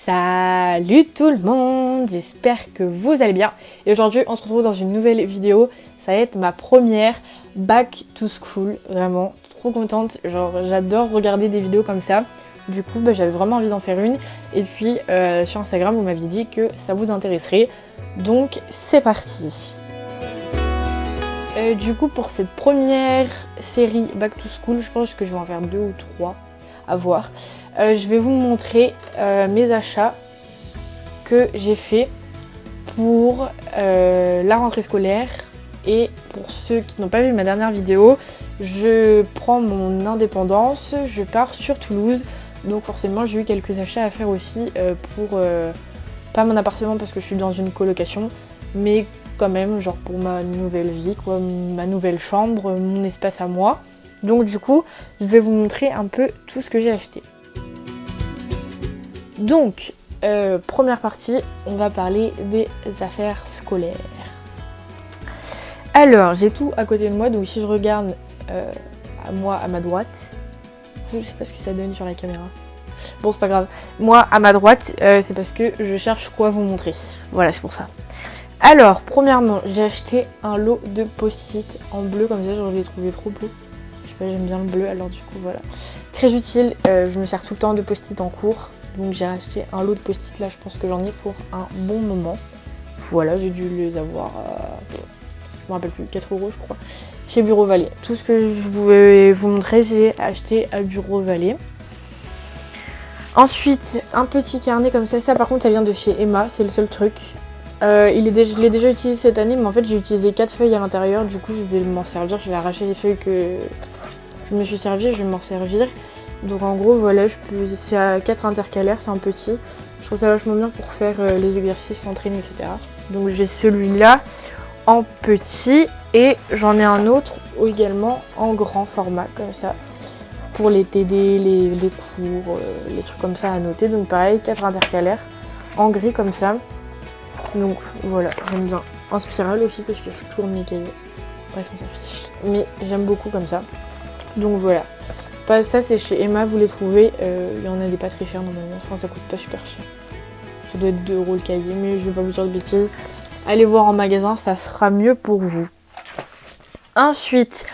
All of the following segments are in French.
Salut tout le monde, j'espère que vous allez bien. Et aujourd'hui on se retrouve dans une nouvelle vidéo. Ça va être ma première back to school, vraiment trop contente. Genre j'adore regarder des vidéos comme ça. Du coup j'avais vraiment envie d'en faire une. Et puis sur Instagram vous m'aviez dit que ça vous intéresserait. Donc c'est parti. Du coup pour cette première série back to school, je pense que je vais en faire 2 ou 3 à voir. Je vais vous montrer mes achats que j'ai fait pour la rentrée scolaire. Et pour ceux qui n'ont pas vu ma dernière vidéo, je prends mon indépendance, je pars sur Toulouse. Donc forcément j'ai eu quelques achats à faire aussi pour, pas mon appartement parce que je suis dans une colocation, mais quand même genre pour ma nouvelle vie, quoi, ma nouvelle chambre, mon espace à moi. Donc du coup je vais vous montrer un peu tout ce que j'ai acheté. Donc, première partie, on va parler des affaires scolaires. Alors, j'ai tout à côté de moi, donc si je regarde à ma droite, je sais pas ce que ça donne sur la caméra. Bon, c'est pas grave. Moi, à ma droite, c'est parce que je cherche quoi vous montrer. Voilà, c'est pour ça. Alors, premièrement, j'ai acheté un lot de post-it en bleu, comme ça, je l'ai trouvé trop beau. Je sais pas, j'aime bien le bleu, alors du coup, voilà. Très utile, je me sers tout le temps de post-it en cours. Donc j'ai acheté un lot de post-it, là je pense que j'en ai pour un bon moment. Voilà, j'ai dû les avoir, je me rappelle plus, 4 € je crois, chez Bureau Vallée. Tout ce que je voulais vous montrer, j'ai acheté à Bureau Vallée. Ensuite, un petit carnet comme ça par contre ça vient de chez Emma, c'est le seul truc. Je l'ai déjà utilisé cette année, mais en fait j'ai utilisé 4 feuilles à l'intérieur, du coup je vais m'en servir, je vais arracher les feuilles que je me suis servi, je vais m'en servir. Donc en gros voilà, c'est à 4 intercalaires, c'est un petit. Je trouve ça vachement bien pour faire les exercices, s'entraîner, etc. Donc j'ai celui-là en petit et j'en ai un autre également en grand format comme ça. Pour les TD, les cours, les trucs comme ça à noter. Donc pareil, 4 intercalaires en gris comme ça. Donc voilà, j'aime bien. En spirale aussi parce que je tourne mes cahiers. Bref, on s'affiche. Mais j'aime beaucoup comme ça. Donc voilà. Ça c'est chez Emma, vous les trouvez, il y en a des pas très chers normalement, enfin ça coûte pas super cher. Ça doit être 2 € le cahier, mais je vais pas vous dire de bêtises. Allez voir en magasin, ça sera mieux pour vous. Ensuite,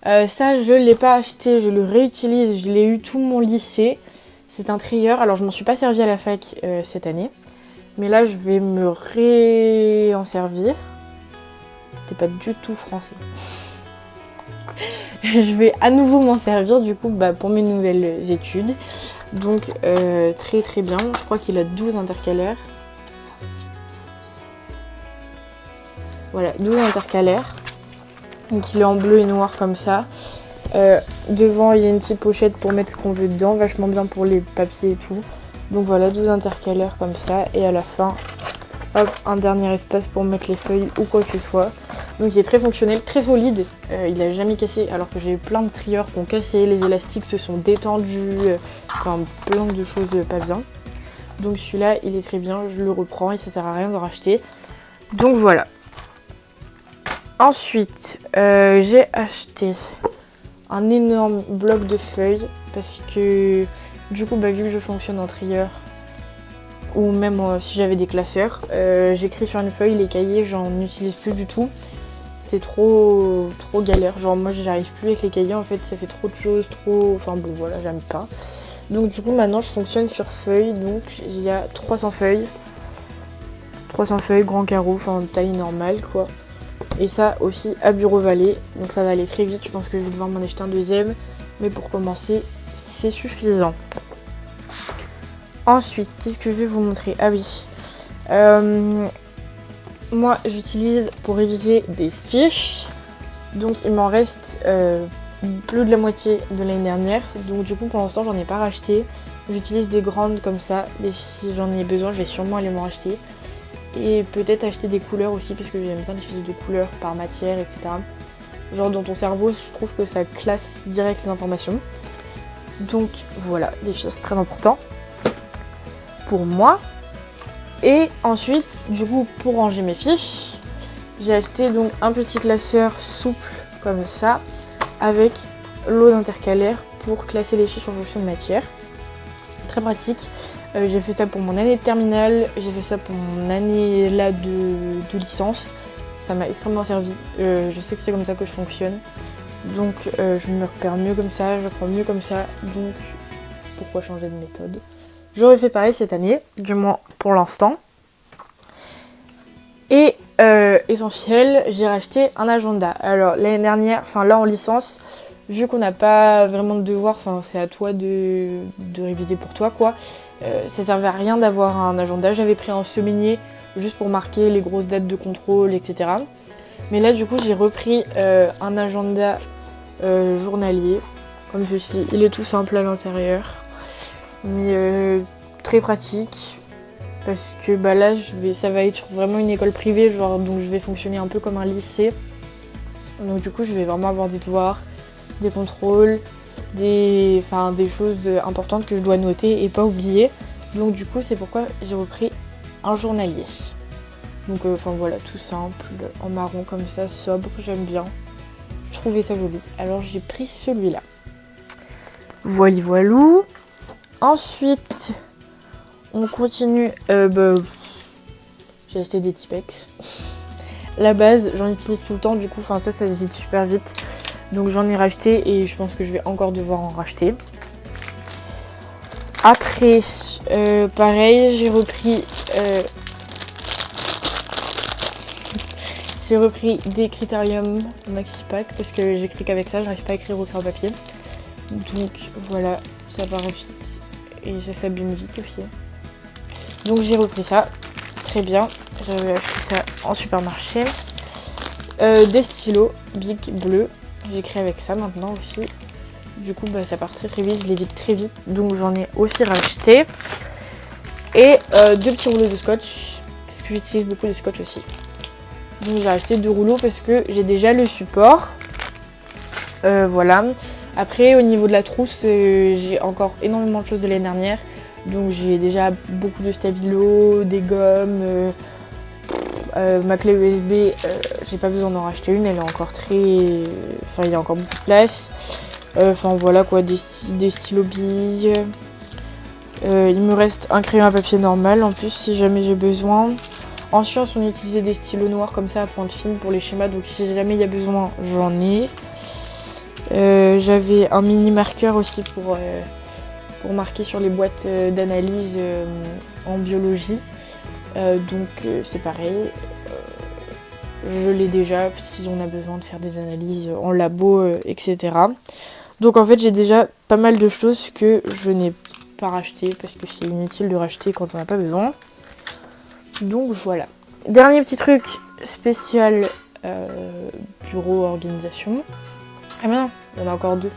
ça je l'ai pas acheté, je le réutilise, je l'ai eu tout mon lycée. C'est un trieur, alors je m'en suis pas servi à la fac cette année. Mais là je vais me en servir. C'était pas du tout français. Je vais à nouveau m'en servir du coup pour mes nouvelles études. Donc très très bien. Je crois qu'il a 12 intercalaires. Voilà, 12 intercalaires. Donc il est en bleu et noir comme ça. Devant il y a une petite pochette pour mettre ce qu'on veut dedans. Vachement bien pour les papiers et tout. Donc voilà, 12 intercalaires comme ça. Et à la fin, hop, un dernier espace pour mettre les feuilles ou quoi que ce soit. Donc il est très fonctionnel, très solide, il n'a jamais cassé alors que j'ai eu plein de trieurs qui ont cassé, les élastiques se sont détendus, enfin plein de choses pas bien. Donc celui-là il est très bien, je le reprends et ça sert à rien de racheter. Donc voilà. Ensuite j'ai acheté un énorme bloc de feuilles parce que du coup vu que je fonctionne en trieur, ou même si j'avais des classeurs, j'écris sur une feuille, les cahiers j'en utilise plus du tout. C'est trop galère, genre moi j'arrive plus avec les cahiers en fait, ça fait trop de choses, enfin bon voilà, j'aime pas. Donc du coup maintenant je fonctionne sur feuilles, donc il y a 300 feuilles, grand carreau, enfin taille normale quoi. Et ça aussi à Bureau Vallée, donc ça va aller très vite, je pense que je vais devoir m'en acheter un deuxième, mais pour commencer c'est suffisant. Ensuite, qu'est-ce que je vais vous montrer? Ah oui, moi j'utilise pour réviser des fiches, donc il m'en reste plus de la moitié de l'année dernière, donc du coup pour l'instant j'en ai pas racheté. J'utilise des grandes comme ça, et si j'en ai besoin je vais sûrement aller m'en racheter. Et peut-être acheter des couleurs aussi parce que j'aime bien les fiches de couleurs par matière, etc. Genre dans ton cerveau je trouve que ça classe direct les informations. Donc voilà, les fiches c'est très important pour moi. Et ensuite, du coup, pour ranger mes fiches, j'ai acheté donc un petit classeur souple comme ça, avec l'eau d'intercalaire pour classer les fiches en fonction de matière. Très pratique. J'ai fait ça pour mon année de terminale, j'ai fait ça pour mon année là de licence. Ça m'a extrêmement servi. Je sais que c'est comme ça que je fonctionne. Donc je me repère mieux comme ça, je prends mieux comme ça. Donc pourquoi changer de méthode? J'aurais fait pareil cette année, du moins pour l'instant. Et essentiel, j'ai racheté un agenda. Alors l'année dernière, enfin là en licence, vu qu'on n'a pas vraiment de devoir, enfin c'est à toi de réviser pour toi quoi. Ça servait à rien d'avoir un agenda. J'avais pris un semainier juste pour marquer les grosses dates de contrôle, etc. Mais là du coup j'ai repris un agenda journalier, comme ceci. Il est tout simple à l'intérieur, mais très pratique. Parce que bah là ça va être vraiment une école privée, genre, donc je vais fonctionner un peu comme un lycée. Donc du coup je vais vraiment avoir des devoirs, des contrôles, des choses importantes que je dois noter et pas oublier. Donc du coup c'est pourquoi j'ai repris un journalier. Donc voilà, tout simple, en marron comme ça, sobre, j'aime bien. Je trouvais ça joli, alors j'ai pris celui-là. Voilou. Ensuite, on continue. J'ai acheté des Tipex. La base, j'en utilise tout le temps, du coup, ça se vide super vite. Donc j'en ai racheté et je pense que je vais encore devoir en racheter. Après, pareil, j'ai repris des Critérium Maxi Pack parce que j'écris qu'avec ça, j'arrive pas à écrire au crayon papier. Donc voilà, ça va vite et ça s'abîme vite aussi. Donc j'ai repris ça, très bien, j'avais acheté ça en supermarché. Des stylos Bic bleu, j'écris avec ça maintenant aussi. Du coup ça part très très vite, je les vide très vite, donc j'en ai aussi racheté. Et 2 petits rouleaux de scotch, parce que j'utilise beaucoup de scotch aussi. Donc j'ai acheté 2 rouleaux parce que j'ai déjà le support. Voilà. Après au niveau de la trousse, j'ai encore énormément de choses de l'année dernière. Donc j'ai déjà beaucoup de stabilos, des gommes, ma clé USB, j'ai pas besoin d'en racheter une, elle est encore il y a encore beaucoup de place. Voilà quoi, des stylos billes. Il me reste un crayon à papier normal en plus si jamais j'ai besoin. En sciences on utilisait des stylos noirs comme ça à pointe fine pour les schémas, donc si jamais il y a besoin j'en ai. J'avais un mini marqueur aussi pour marquer sur les boîtes d'analyse en biologie. Donc c'est pareil, je l'ai déjà si on a besoin de faire des analyses en labo, etc. Donc en fait j'ai déjà pas mal de choses que je n'ai pas rachetées parce que c'est inutile de racheter quand on n'a pas besoin. Donc voilà. Dernier petit truc spécial bureau organisation. Ah mais non, il y en a encore 2.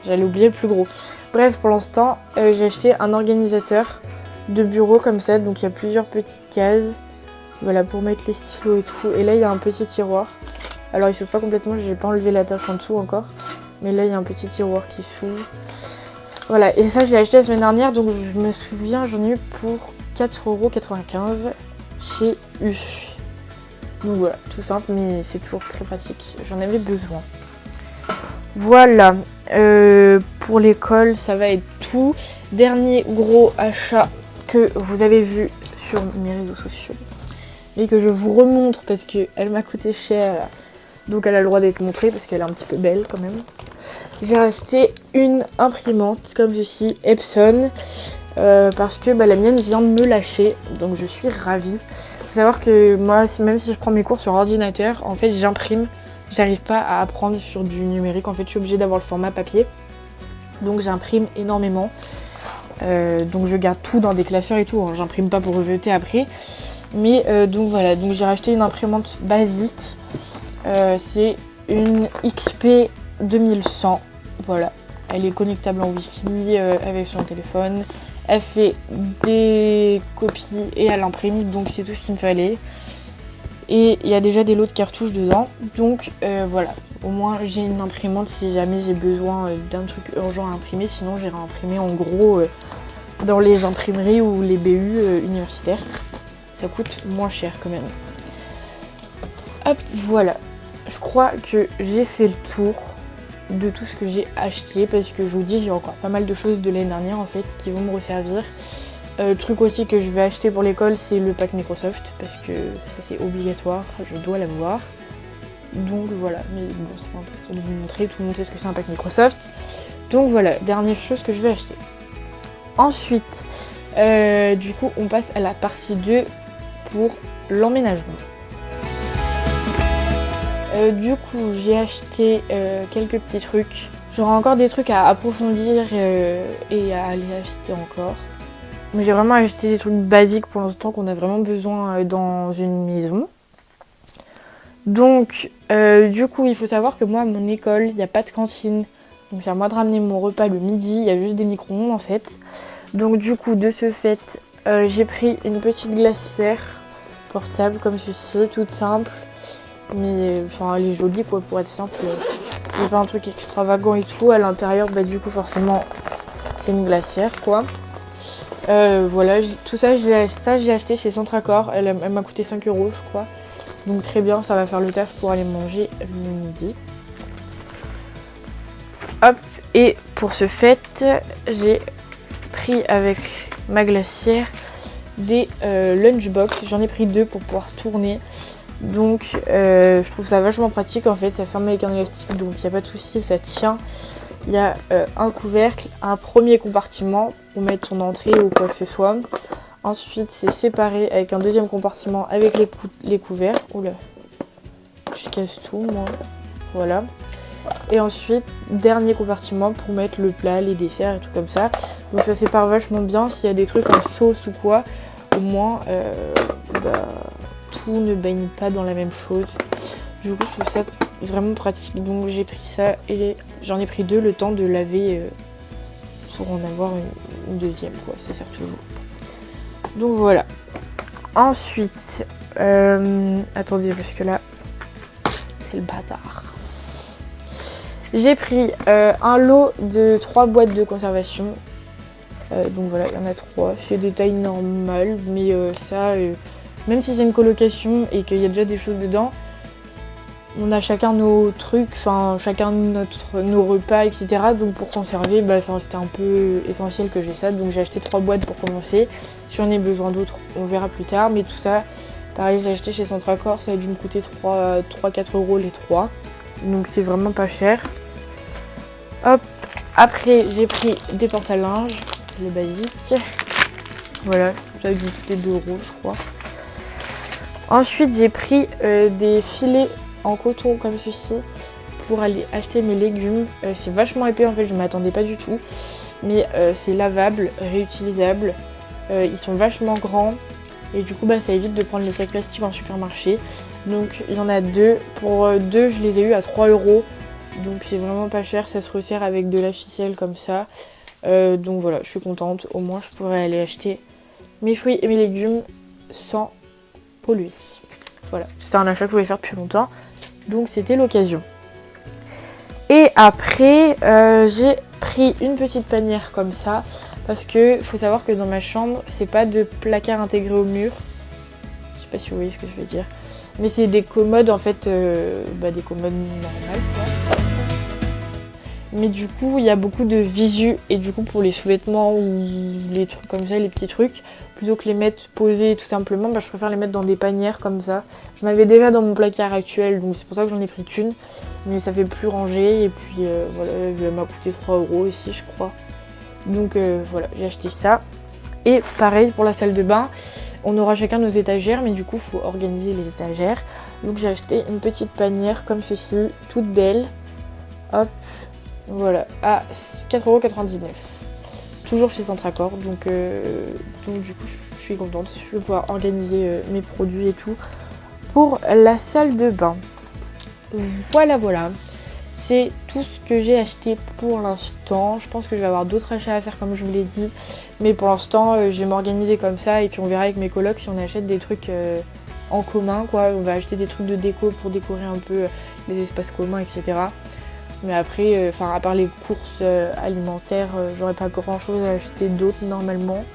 J'allais oublier le plus gros. Bref, pour l'instant, j'ai acheté un organisateur de bureau comme ça. Donc il y a plusieurs petites cases. Voilà, pour mettre les stylos et tout. Et là, il y a un petit tiroir. Alors, il s'ouvre pas complètement. J'ai pas enlevé la tâche en dessous encore. Mais là, il y a un petit tiroir qui s'ouvre. Voilà, et ça, je l'ai acheté la semaine dernière. Donc, je me souviens, j'en ai eu pour 4,95 € chez U. Donc voilà, tout simple, mais c'est toujours très pratique. J'en avais besoin. Voilà, pour l'école, ça va être tout. Dernier gros achat que vous avez vu sur mes réseaux sociaux et que je vous remontre parce qu'elle m'a coûté cher, donc elle a le droit d'être montrée parce qu'elle est un petit peu belle quand même. J'ai acheté une imprimante comme ceci, Epson, parce que la mienne vient de me lâcher, donc je suis ravie. Faut savoir que moi, même si je prends mes cours sur ordinateur, en fait j'imprime. J'arrive pas à apprendre sur du numérique, en fait je suis obligée d'avoir le format papier. Donc j'imprime énormément. Donc je garde tout dans des classeurs et tout, hein. J'imprime pas pour rejeter après. Mais donc voilà, donc j'ai racheté une imprimante basique. C'est une XP 2100. Voilà, elle est connectable en Wi-Fi avec son téléphone. Elle fait des copies et elle imprime, donc c'est tout ce qu'il me fallait. Et il y a déjà des lots de cartouches dedans, donc voilà, au moins j'ai une imprimante si jamais j'ai besoin d'un truc urgent à imprimer, sinon j'irai imprimer en gros dans les imprimeries ou les BU universitaires, ça coûte moins cher quand même. Hop, voilà, je crois que j'ai fait le tour de tout ce que j'ai acheté, parce que je vous dis j'ai encore pas mal de choses de l'année dernière en fait qui vont me resservir. Truc aussi que je vais acheter pour l'école, c'est le pack Microsoft, parce que ça c'est obligatoire, je dois l'avoir. Donc voilà, mais bon, c'est pas intéressant de vous montrer, tout le monde sait ce que c'est un pack Microsoft. Donc voilà, dernière chose que je vais acheter. Ensuite, du coup, on passe à la partie 2 pour l'emménagement. Du coup, j'ai acheté quelques petits trucs. J'aurai encore des trucs à approfondir et à aller acheter encore. Mais j'ai vraiment acheté des trucs basiques pour l'instant qu'on a vraiment besoin dans une maison. Donc, du coup, il faut savoir que moi, à mon école, il n'y a pas de cantine. Donc c'est à moi de ramener mon repas le midi, il y a juste des micro-ondes en fait. Donc du coup, de ce fait, j'ai pris une petite glacière portable comme ceci, toute simple. Mais enfin, elle est jolie quoi, pour être simple. C'est pas un truc extravagant et tout. À l'intérieur, bah du coup, forcément, c'est une glacière quoi. Voilà, tout ça, j'ai acheté chez Centracor. Elle m'a coûté 5 € je crois. Donc très bien, ça va faire le taf pour aller manger le midi. Hop, et pour ce fait, j'ai pris avec ma glacière des lunchbox. J'en ai pris 2 pour pouvoir tourner. Donc je trouve ça vachement pratique en fait, ça ferme avec un élastique donc il n'y a pas de souci, ça tient. Il y a un couvercle, un premier compartiment pour mettre ton entrée ou quoi que ce soit. Ensuite c'est séparé avec un deuxième compartiment avec les couvercles. Oula, je casse tout moi. Voilà. Et ensuite, dernier compartiment pour mettre le plat, les desserts et tout comme ça. Donc ça sépare vachement bien. S'il y a des trucs en sauce ou quoi, au moins tout ne baigne pas dans la même chose. Du coup, je trouve ça vraiment pratique. Donc j'ai pris ça et j'en ai pris 2 le temps de laver pour en avoir une deuxième quoi. Ça sert toujours. Donc voilà. Ensuite, attendez parce que là, c'est le bazar. J'ai pris un lot de 3 boîtes de conservation. Donc voilà, il y en a 3. C'est des tailles normales, mais même si c'est une colocation et qu'il y a déjà des choses dedans, on a chacun nos trucs, enfin chacun nos repas, etc. Donc pour conserver, c'était un peu essentiel que j'ai ça. Donc j'ai acheté 3 boîtes pour commencer. Si j'en ai besoin d'autres, on verra plus tard. Mais tout ça, pareil, j'ai acheté chez Centracor, ça a dû me coûter 3-4 € les 3. Donc c'est vraiment pas cher. Hop, après j'ai pris des pinces à linge, le basique. Voilà, ça a dû coûter 2 € je crois. Ensuite j'ai pris des filets en coton comme ceci pour aller acheter mes légumes. C'est vachement épais en fait, je m'attendais pas du tout. Mais c'est lavable, réutilisable. Ils sont vachement grands. Et du coup ça évite de prendre les sacs plastiques en supermarché. Donc il y en a 2. Pour 2 je les ai eu à 3 €. Donc c'est vraiment pas cher, ça se resserre avec de la ficelle comme ça. Donc voilà, je suis contente. Au moins je pourrais aller acheter mes fruits et mes légumes sans polluer. Voilà, c'était un achat que je voulais faire depuis longtemps. Donc c'était l'occasion. Et après j'ai pris une petite panière comme ça. Parce que faut savoir que dans ma chambre, c'est pas de placard intégré au mur. Je sais pas si vous voyez ce que je veux dire. Mais c'est des commodes en fait, des commodes normales quoi. Mais du coup, il y a beaucoup de visu et du coup pour les sous-vêtements ou les trucs comme ça, les petits trucs, plutôt que les mettre posés tout simplement, je préfère les mettre dans des panières comme ça. J'en avais déjà dans mon placard actuel, donc c'est pour ça que j'en ai pris qu'une. Mais ça fait plus rangé et puis voilà, elle m'a coûté 3 € ici je crois. Donc voilà, j'ai acheté ça. Et pareil pour la salle de bain, on aura chacun nos étagères, mais du coup il faut organiser les étagères. Donc j'ai acheté une petite panière comme ceci, toute belle. Hop, voilà, à 4,99 €. Toujours chez Centracor, donc du coup je suis contente. Je vais pouvoir organiser mes produits et tout pour la salle de bain. Voilà. C'est tout ce que j'ai acheté pour l'instant. Je pense que je vais avoir d'autres achats à faire comme je vous l'ai dit. Mais pour l'instant, je vais m'organiser comme ça. Et puis on verra avec mes colocs si on achète des trucs en commun, quoi. On va acheter des trucs de déco pour décorer un peu les espaces communs, etc. Mais après, à part les courses alimentaires, j'aurais pas grand chose à acheter d'autre normalement.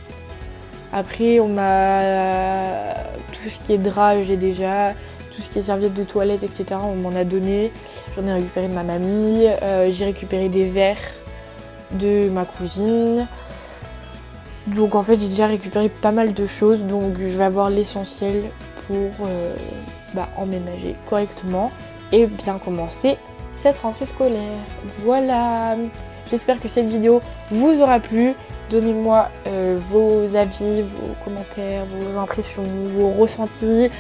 Après, on a tout ce qui est drap, j'ai déjà. Tout ce qui est serviettes de toilette, etc. on m'en a donné. J'en ai récupéré de ma mamie. J'ai récupéré des verres de ma cousine. Donc en fait j'ai déjà récupéré pas mal de choses, donc je vais avoir l'essentiel pour emménager correctement et bien commencer cette rentrée scolaire. Voilà, j'espère que cette vidéo vous aura plu. Donnez-moi vos avis, vos commentaires, vos impressions, vos ressentis,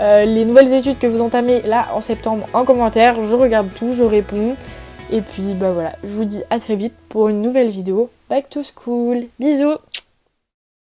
les nouvelles études que vous entamez là en septembre en commentaire. Je regarde tout, je réponds. Et puis voilà, je vous dis à très vite pour une nouvelle vidéo Back to School. Bisous!